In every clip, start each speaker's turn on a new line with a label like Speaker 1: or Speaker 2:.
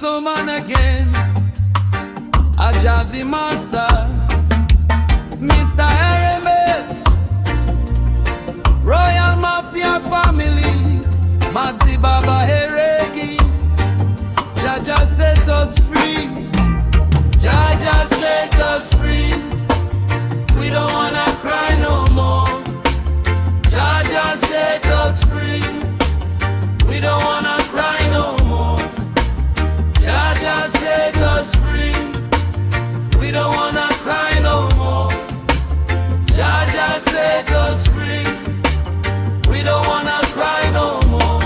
Speaker 1: hustle man again. A Ghazi Master, Mr. Heremeth, Royal Mafia family, Maxi Baba Reggae. Jah Jah set us free. Jah Jah set us free. We don't wanna cry no more. Jah Jah set us free. We don't wanna cry no more. Jah Jah set us free. We don't wanna cry no more. Jah Jah set us free. We don't wanna cry no more.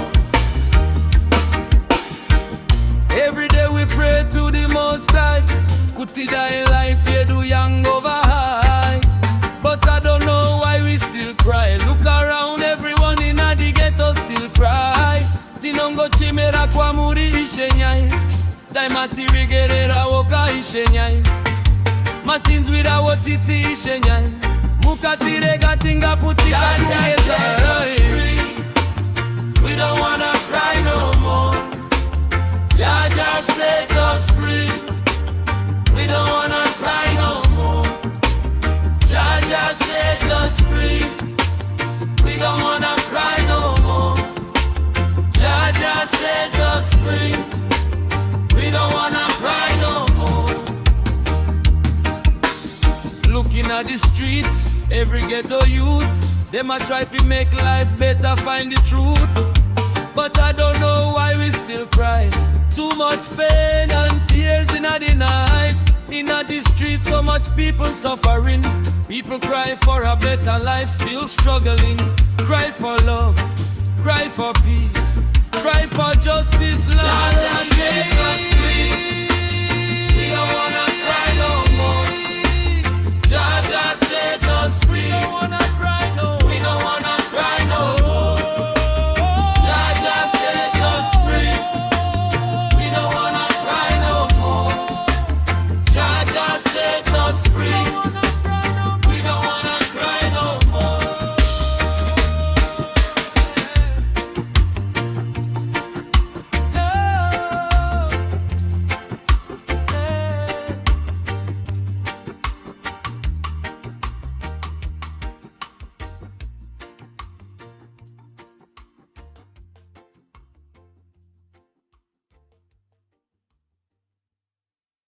Speaker 1: Every day we pray to the Most High. Kuti die life, yeah, do young over high. But I don't know why we still cry. Look around, everyone in the ghetto still cry. Tinongo chimera kwa muri ishenyai. Daimati rigerera woka ishenyai. Matins wida wotiti ishenyai. Mukatire gatinga putika tugeza. We don't wanna cry no more. Jah Jah set us free. We don't wanna cry no more. Jah Jah set us free. We don't wanna cry no more. Jah Jah set us free. We don't wanna cry no more. Looking at the streets, every ghetto youth, them a try to make life better, find the truth. But I don't know why we still cry. Too much pain and tears in the night. In the streets, so much people suffering. People cry for a better life, still struggling. Cry for love, cry for peace, cry for justice, Lord. Jah Jah set us free. We don't wanna cry no more. Jah Jah set us free. We don't wanna cry no more. We don't wanna cry no more. Jah Jah set us free. We don't wanna cry no more. Jah Jah set us free.